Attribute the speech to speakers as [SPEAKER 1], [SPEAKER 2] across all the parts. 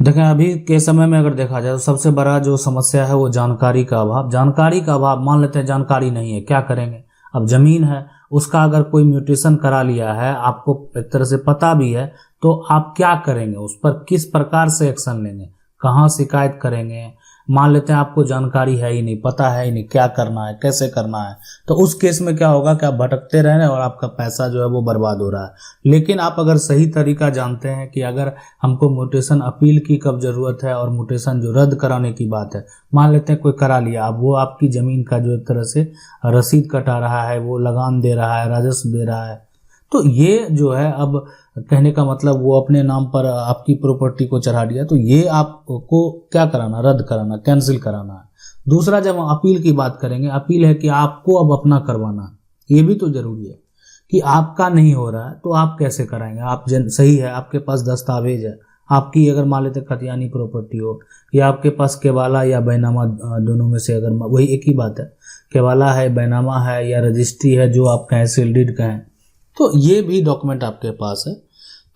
[SPEAKER 1] देखें, अभी के समय में अगर देखा जाए तो सबसे बड़ा जो समस्या है वो जानकारी का अभाव। जानकारी का अभाव, मान लेते हैं जानकारी नहीं है, क्या करेंगे। अब जमीन है, उसका अगर कोई म्यूटेशन करा लिया है, आपको एक तरह से पता भी है, तो आप क्या करेंगे, उस पर किस प्रकार से एक्शन लेंगे, कहाँ शिकायत करेंगे। मान लेते हैं आपको जानकारी है ही नहीं, पता है ही नहीं, क्या करना है, कैसे करना है, तो उस केस में क्या होगा कि आप भटकते रह रहे हैं और आपका पैसा जो है वो बर्बाद हो रहा है। लेकिन आप अगर सही तरीका जानते हैं कि अगर हमको म्यूटेशन अपील की कब जरूरत है और म्यूटेशन जो रद्द कराने की बात है, मान लेते हैं कोई करा लिया, अब वो आपकी जमीन का जो एक तरह से रसीद कटा रहा है, वो लगान दे रहा है, राजस्व दे रहा है, तो ये जो है, अब कहने का मतलब वो अपने नाम पर आपकी प्रॉपर्टी को चढ़ा दिया, तो ये आपको क्या कराना, रद्द कराना, कैंसिल कराना है। दूसरा, जब हम अपील की बात करेंगे, अपील है कि आपको अब अपना करवाना, ये भी तो जरूरी है कि आपका नहीं हो रहा है तो आप कैसे कराएंगे। आप सही है, आपके पास दस्तावेज है, आपकी अगर मान लेते खतियानी प्रॉपर्टी हो, या आपके पास केवाला या बैनामा, दोनों में से अगर वही एक ही बात है, केवाला है, बैनामा है या रजिस्ट्री है, जो आप कहें सील डीड कहें, तो ये भी डॉक्यूमेंट आपके पास है,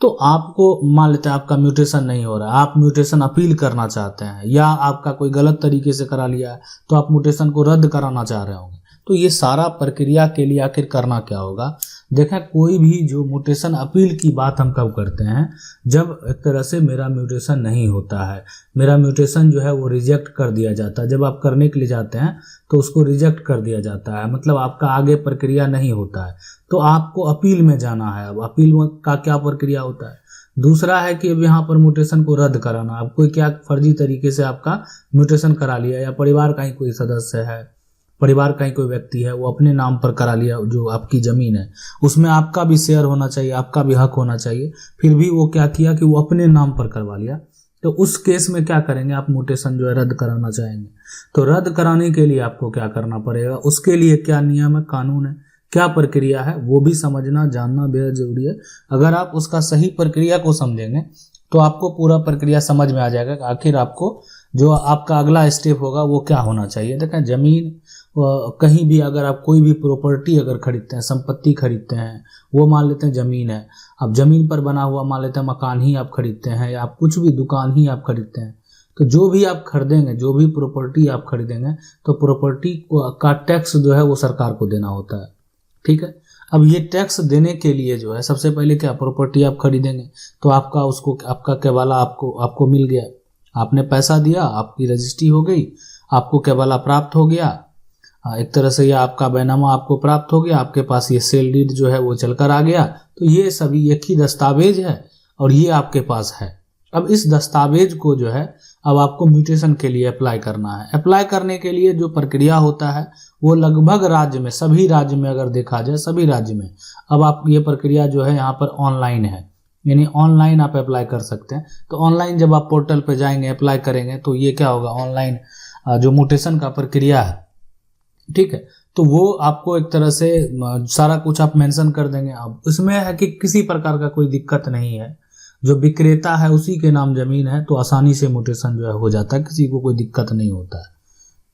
[SPEAKER 1] तो आपको मान लेते हैं आपका म्यूटेशन नहीं हो रहा है, आप म्यूटेशन अपील करना चाहते हैं, या आपका कोई गलत तरीके से करा लिया है तो आप म्यूटेशन को रद्द कराना चाह रहे होंगे, तो ये सारा प्रक्रिया के लिए आखिर करना क्या होगा। देखें, कोई भी जो म्यूटेशन अपील की बात हम कब करते हैं, जब एक तरह से मेरा म्यूटेशन नहीं होता है, मेरा म्यूटेशन जो है वो रिजेक्ट कर दिया जाता है। जब आप करने के लिए जाते हैं तो उसको रिजेक्ट कर दिया जाता है, मतलब आपका आगे प्रक्रिया नहीं होता है, तो आपको अपील में जाना है। अब अपील का क्या प्रक्रिया होता है। दूसरा है कि अब यहाँ पर म्यूटेशन को रद्द कराना। अब कोई क्या फर्जी तरीके से आपका म्यूटेशन करा लिया, या परिवार का ही कोई सदस्य है, परिवार का ही कोई व्यक्ति है, वो अपने नाम पर करा लिया, जो आपकी जमीन है उसमें आपका भी शेयर होना चाहिए, आपका भी हक होना चाहिए, फिर भी वो क्या किया कि वो अपने नाम पर करवा लिया, तो उस केस में क्या करेंगे, आप म्यूटेशन जो है रद्द कराना चाहेंगे। तो रद्द कराने के लिए आपको क्या करना पड़ेगा, उसके लिए क्या नियम है, कानून है, क्या प्रक्रिया है, वो भी समझना जानना बेहद जरूरी है। अगर आप उसका सही प्रक्रिया को समझेंगे तो आपको पूरा प्रक्रिया समझ में आ जाएगा कि आखिर आपको जो आपका अगला स्टेप होगा वो क्या होना चाहिए। देखें, जमीन कहीं भी अगर आप कोई भी प्रॉपर्टी अगर खरीदते हैं, संपत्ति खरीदते हैं, वो मान लेते हैं जमीन है, अब जमीन पर बना हुआ मान लेते हैं मकान ही आप खरीदते हैं, या आप कुछ भी दुकान ही आप खरीदते हैं, तो जो भी आप खरीदेंगे, जो भी प्रॉपर्टी आप खरीदेंगे, तो प्रॉपर्टी का टैक्स जो है वो सरकार को देना होता है। ठीक है, अब ये टैक्स देने के लिए जो है सबसे पहले क्या, प्रॉपर्टी आप खरीदेंगे तो आपका उसको आपका केवाला आपको मिल गया, आपने पैसा दिया, आपकी रजिस्ट्री हो गई, आपको केवाला प्राप्त हो गया एक तरह से, या आपका बैनामा आपको प्राप्त हो गया, आपके पास ये सेल डीड जो है वो चलकर आ गया, तो ये सभी एक ही दस्तावेज है और ये आपके पास है। अब इस दस्तावेज को जो है अब आपको म्यूटेशन के लिए अप्लाई करना है। अप्लाई करने के लिए जो प्रक्रिया होता है वो लगभग राज्य में, सभी राज्य में अगर देखा जाए, सभी राज्य में अब आप ये प्रक्रिया जो है यहाँ पर ऑनलाइन है, यानी ऑनलाइन आप अप्लाई कर सकते हैं। तो ऑनलाइन जब आप पोर्टल पे जाएंगे, अप्लाई करेंगे, तो ये क्या होगा, ऑनलाइन जो म्यूटेशन का प्रक्रिया है, ठीक है, तो वो आपको एक तरह से सारा कुछ आप मेंशन कर देंगे। अब इसमें है कि किसी प्रकार का कोई दिक्कत नहीं है, जो विक्रेता है उसी के नाम जमीन है तो आसानी से म्यूटेशन जो है हो जाता है, किसी को कोई दिक्कत नहीं होता है।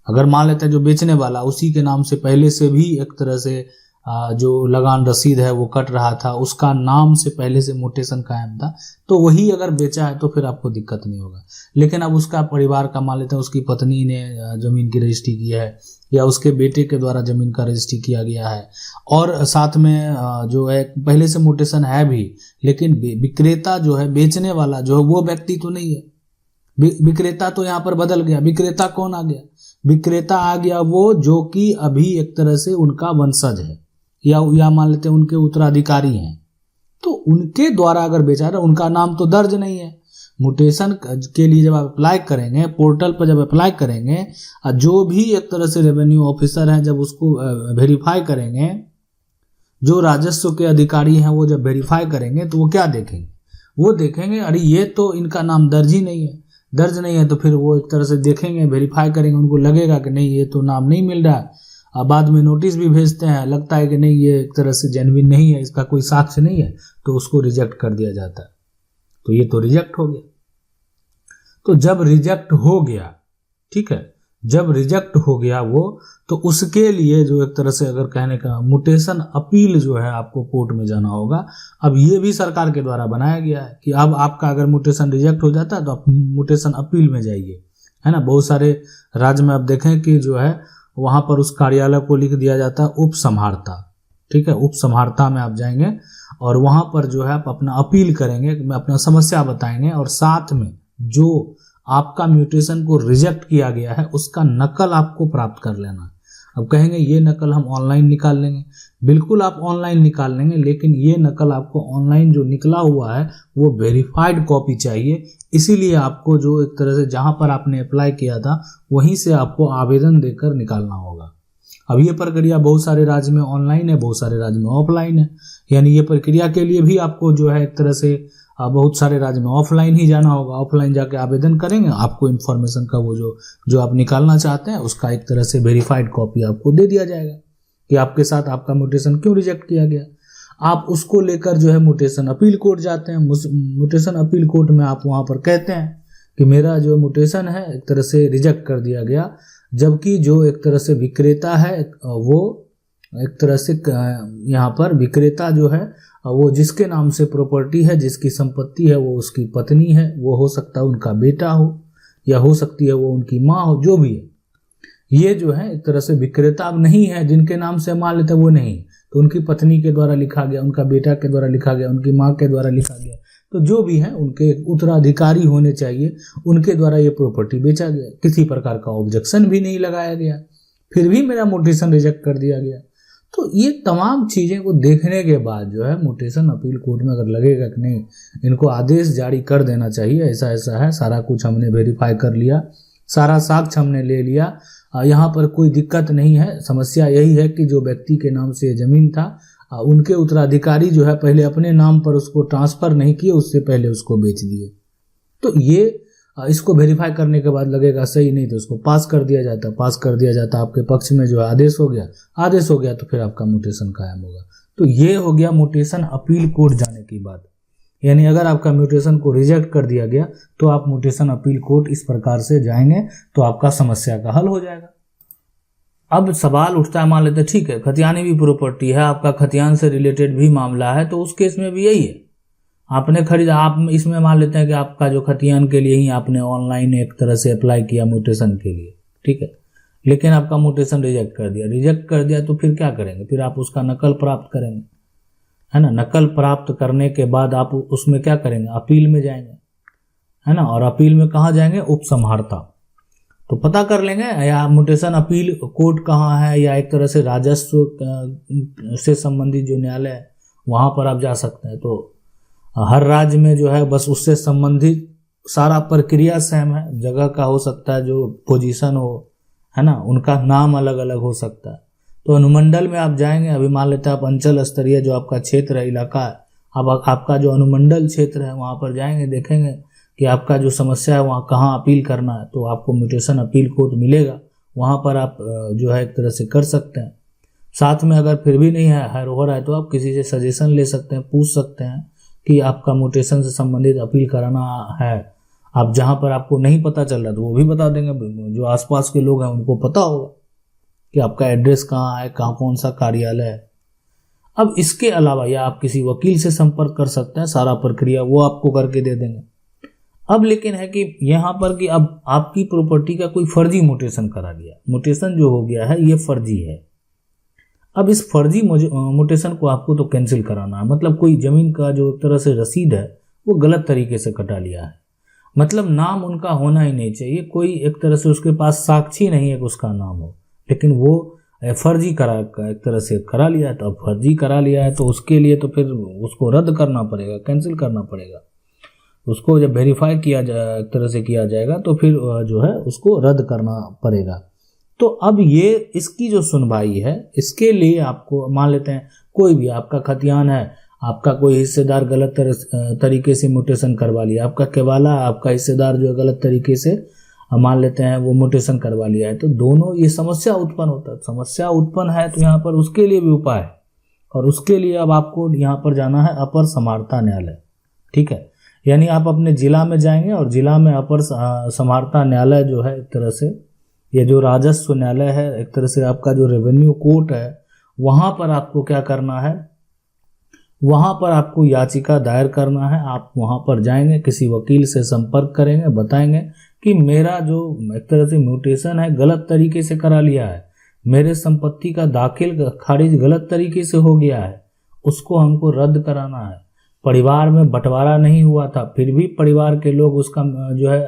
[SPEAKER 1] अगर मान लेते हैं जो बेचने वाला उसी के नाम से पहले से भी एक तरह से जो लगान रसीद है वो कट रहा था, उसका नाम से पहले से म्यूटेशन कायम था, तो वही अगर बेचा है तो फिर आपको दिक्कत नहीं होगा। लेकिन अब उसका परिवार का, मान लेते हैं उसकी पत्नी ने जमीन की रजिस्ट्री की है, या उसके बेटे के द्वारा जमीन का रजिस्ट्री किया गया है, और साथ में जो है पहले से म्यूटेशन है भी, लेकिन विक्रेता जो है, बेचने वाला जो है वो व्यक्ति तो नहीं है, विक्रेता तो यहाँ पर बदल गया। विक्रेता कौन आ गया, विक्रेता आ गया वो जो कि अभी एक तरह से उनका वंशज है, या मान लेते हैं उनके उत्तराधिकारी हैं, तो उनके द्वारा अगर बेचा रहा, उनका नाम तो दर्ज नहीं है। म्यूटेशन के लिए जब आप अप्लाई करेंगे, पोर्टल पर जब अप्लाई करेंगे, जो भी एक तरह से रेवेन्यू ऑफिसर हैं जब उसको वेरीफाई करेंगे, जो राजस्व के अधिकारी हैं वो जब वेरीफाई करेंगे, तो वो क्या देखेंगे, वो देखेंगे अरे ये तो इनका नाम दर्ज ही नहीं है, दर्ज नहीं है, तो फिर वो एक तरह से देखेंगे, वेरीफाई करेंगे, उनको लगेगा कि नहीं ये तो नाम नहीं मिल रहा है, बाद में नोटिस भी भेजते हैं, लगता है कि नहीं ये एक तरह से जेन्युइन नहीं है, इसका कोई साक्ष्य नहीं है, तो उसको रिजेक्ट कर दिया जाता है। तो ये तो रिजेक्ट हो गया। तो जब रिजेक्ट हो गया, ठीक है, जब रिजेक्ट हो गया वो, तो उसके लिए जो एक तरह से अगर कहने का म्यूटेशन अपील जो है आपको कोर्ट में जाना होगा। अब ये भी सरकार के द्वारा बनाया गया है कि अब आपका अगर म्यूटेशन रिजेक्ट हो जाता है तो आप म्यूटेशन अपील में जाइए, है ना। बहुत सारे राज्य में आप देखें कि जो है वहाँ पर उस कार्यालय को लिख दिया जाता है उप समाहर्ता, ठीक है। उप समाहर्ता में आप जाएंगे और वहाँ पर जो है आप अपना अपील करेंगे, अपना समस्या बताएंगे और साथ में जो आपका म्यूटेशन को रिजेक्ट किया गया है उसका नकल आपको प्राप्त कर लेना है। अब कहेंगे ये नकल हम ऑनलाइन निकाल लेंगे, बिल्कुल आप ऑनलाइन निकाल लेंगे, लेकिन ये नकल आपको ऑनलाइन जो निकला हुआ है वो वेरीफाइड कॉपी चाहिए। इसीलिए आपको जो एक तरह से जहाँ पर आपने अप्लाई किया था वहीं से आपको आवेदन देकर निकालना होगा। अब ये प्रक्रिया बहुत सारे राज्य में ऑनलाइन है, बहुत सारे राज्य में ऑफलाइन है। यानी ये प्रक्रिया के लिए भी आपको जो है एक तरह से बहुत सारे राज्य में ऑफलाइन ही जाना होगा। ऑफलाइन जाके आवेदन करेंगे, आपको इन्फॉर्मेशन का वो जो आप निकालना चाहते हैं उसका एक तरह से वेरीफाइड कॉपी आपको दे दिया जाएगा कि आपके साथ आपका म्यूटेशन क्यों रिजेक्ट किया गया। आप उसको लेकर जो है म्यूटेशन अपील कोर्ट जाते हैं। म्यूटेशन अपील कोर्ट में आप वहाँ पर कहते हैं कि मेरा जो म्यूटेशन है एक तरह से रिजेक्ट कर दिया गया, जबकि जो एक तरह से विक्रेता है वो एक तरह से यहाँ पर विक्रेता जो है वो जिसके नाम से प्रॉपर्टी है, जिसकी संपत्ति है, वो उसकी पत्नी है, वो हो सकता है उनका बेटा हो या हो सकती है वो उनकी माँ हो, जो भी है। ये जो है एक तरह से विक्रेता अब नहीं है, जिनके नाम से मान लेते वो नहीं, तो उनकी पत्नी के द्वारा लिखा गया, उनका बेटा के द्वारा लिखा गया, उनकी माँ के द्वारा लिखा गया, तो जो भी है उनके उत्तराधिकारी होने चाहिए, उनके द्वारा ये प्रॉपर्टी बेचा गया। किसी प्रकार का ऑब्जेक्शन भी नहीं लगाया गया, फिर भी मेरा म्यूटेशन रिजेक्ट कर दिया गया। तो ये तमाम चीज़ें को देखने के बाद जो है म्यूटेशन अपील कोर्ट में अगर लगेगा कि नहीं, इनको आदेश जारी कर देना चाहिए, ऐसा ऐसा है, सारा कुछ हमने वेरीफाई कर लिया, सारा साक्ष्य हमने ले लिया, यहाँ पर कोई दिक्कत नहीं है। समस्या यही है कि जो व्यक्ति के नाम से ज़मीन था उनके उत्तराधिकारी जो है पहले अपने नाम पर उसको ट्रांसफ़र नहीं किए, उससे पहले उसको बेच दिए। तो ये इसको वेरीफाई करने के बाद लगेगा सही, नहीं तो उसको पास कर दिया जाता। पास कर दिया जाता आपके पक्ष में जो है आदेश हो गया, आदेश हो गया तो फिर आपका म्यूटेशन कायम होगा। तो ये हो गया म्यूटेशन अपील कोर्ट जाने की बात। यानी अगर आपका म्यूटेशन को रिजेक्ट कर दिया गया तो आप म्यूटेशन अपील कोर्ट इस प्रकार से जाएंगे तो आपका समस्या का हल हो जाएगा। अब सवाल उठता है, मान लेते हैं ठीक है खतियानी भी प्रॉपर्टी है, आपका खतियान से रिलेटेड भी मामला है, तो उस केस में भी यही है, आपने खरीदा, आप इसमें मान लेते हैं कि आपका जो खतियान के लिए ही आपने ऑनलाइन एक तरह से अप्लाई किया म्यूटेशन के लिए, ठीक है, लेकिन आपका म्यूटेशन रिजेक्ट कर दिया तो फिर क्या करेंगे? फिर आप उसका नकल प्राप्त करेंगे, है ना। नकल प्राप्त करने के बाद आप उसमें क्या करेंगे? अपील में जाएंगे, है ना। और अपील में कहाँ जाएंगे? उप समाहर्ता। तो पता कर लेंगे या म्यूटेशन अपील कोर्ट कहाँ है, या एक तरह से राजस्व से संबंधित जो न्यायालय है वहाँ पर आप जा सकते हैं। तो हर राज्य में जो है बस उससे संबंधित सारा प्रक्रिया सेम है, जगह का हो सकता है, जो पोजीशन हो, है ना, उनका नाम अलग अलग हो सकता है। तो अनुमंडल में आप जाएंगे, अभी मान लेते हैं आप अंचल स्तरीय जो आपका क्षेत्र है, इलाका है, अब आपका जो अनुमंडल क्षेत्र है वहाँ पर जाएंगे, देखेंगे कि आपका जो समस्या है वहाँ कहाँ अपील करना है, तो आपको म्यूटेशन अपील कोर्ट मिलेगा, वहाँ पर आप जो है एक तरह से कर सकते हैं। साथ में अगर फिर भी नहीं है हो रहा है तो आप किसी से सजेशन ले सकते हैं, पूछ सकते हैं कि आपका म्यूटेशन से संबंधित अपील कराना है। आप जहाँ पर आपको नहीं पता चल रहा तो वो भी बता देंगे, जो आसपास के लोग हैं उनको पता होगा कि आपका एड्रेस कहाँ है, कहाँ कौन सा कार्यालय है। अब इसके अलावा या आप किसी वकील से संपर्क कर सकते हैं, सारा प्रक्रिया वो आपको करके दे देंगे। अब लेकिन है कि यहाँ पर कि अब आपकी प्रॉपर्टी का कोई फर्जी म्यूटेशन करा दिया, म्यूटेशन जो हो गया है ये फर्जी है। अब इस फर्जी म्यूटेशन को आपको तो कैंसिल कराना है, मतलब कोई ज़मीन का जो एक तरह से रसीद है वो गलत तरीके से कटा लिया है, मतलब नाम उनका होना ही नहीं चाहिए, कोई एक तरह से उसके पास साक्षी नहीं है कि उसका नाम हो, लेकिन वो फर्जी एक तरह से करा लिया है। तो अब फर्जी करा लिया है तो उसके लिए तो फिर उसको रद्द करना पड़ेगा, कैंसिल करना पड़ेगा। उसको जब वेरीफाई किया जाए एक तरह से किया जाएगा तो फिर जो है उसको रद्द करना पड़ेगा। तो अब ये इसकी जो सुनवाई है इसके लिए आपको मान लेते हैं कोई भी आपका खतियान है, आपका कोई हिस्सेदार गलत तरीके से म्यूटेशन करवा लिया, आपका केवाला आपका हिस्सेदार जो गलत तरीके से मान लेते हैं वो म्यूटेशन करवा लिया है, तो दोनों ये समस्या उत्पन्न होता है। समस्या उत्पन्न है तो यहाँ पर उसके लिए भी उपाय है, और उसके लिए अब आपको यहाँ पर जाना है अपर समाहर्ता न्यायालय, ठीक है। यानी आप अपने जिला में जाएंगे और जिला में अपर समाहर्ता न्यायालय जो है एक तरह से ये जो राजस्व न्यायालय है, एक तरह से आपका जो रेवेन्यू कोर्ट है, वहां पर आपको क्या करना है, वहां पर आपको याचिका दायर करना है। आप वहां पर जाएंगे, किसी वकील से संपर्क करेंगे, बताएंगे कि मेरा जो एक तरह से म्यूटेशन है गलत तरीके से करा लिया है, मेरे संपत्ति का दाखिल खारिज गलत तरीके से हो गया है, उसको हमको रद्द कराना है। परिवार में बंटवारा नहीं हुआ था, फिर भी परिवार के लोग उसका जो है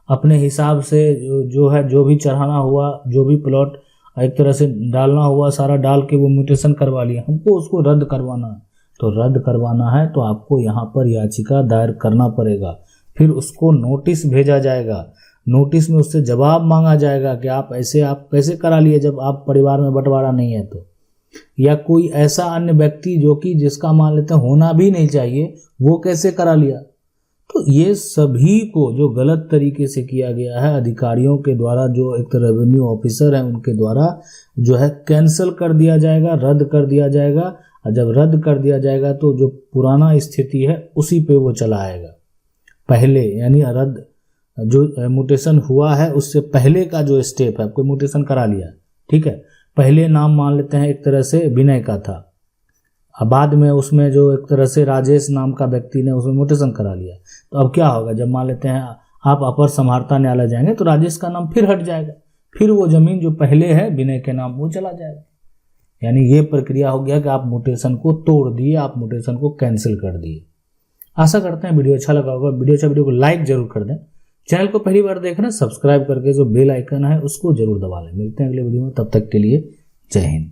[SPEAKER 1] अपने हिसाब से जो है जो भी चढ़ाना हुआ, जो भी प्लॉट एक तरह से डालना हुआ सारा डाल के वो म्यूटेशन करवा लिया, हमको उसको रद्द करवाना है। तो रद्द करवाना है तो आपको यहाँ पर याचिका दायर करना पड़ेगा, फिर उसको नोटिस भेजा जाएगा, नोटिस में उससे जवाब मांगा जाएगा कि आप कैसे करा लिए जब आप परिवार में बंटवारा नहीं है तो, या कोई ऐसा अन्य व्यक्ति जो कि जिसका मान लेते हैं होना भी नहीं चाहिए वो कैसे करा लिया। तो ये सभी को जो गलत तरीके से किया गया है अधिकारियों के द्वारा, जो एक रेवेन्यू ऑफिसर हैं उनके द्वारा जो है कैंसिल कर दिया जाएगा, रद्द कर दिया जाएगा। और जब रद्द कर दिया जाएगा तो जो पुराना स्थिति है उसी पे वो चला आएगा। पहले यानी रद्द जो म्यूटेशन हुआ है उससे पहले का जो स्टेप है, कोई म्यूटेशन करा लिया, ठीक है, पहले नाम मान लेते हैं एक तरह से विनय का था, अब बाद में उसमें जो एक तरह से राजेश नाम का व्यक्ति ने उसमें म्यूटेशन करा लिया, तो अब क्या होगा, जब मान लेते हैं आप अपर समहर्ता न्यायालय जाएंगे तो राजेश का नाम फिर हट जाएगा, फिर वो जमीन जो पहले है विनय के नाम वो चला जाएगा। यानी ये प्रक्रिया हो गया कि आप म्यूटेशन को तोड़ दिए, आप म्यूटेशन को कैंसिल कर दिए। आशा करते हैं वीडियो अच्छा लगा होगा। वीडियो को लाइक जरूर कर दें। चैनल को पहली बार देख रहे हैं, सब्सक्राइब करके जो बेल आइकन है उसको जरूर दबा लें। मिलते हैं अगले वीडियो में, तब तक के लिए जय हिंद।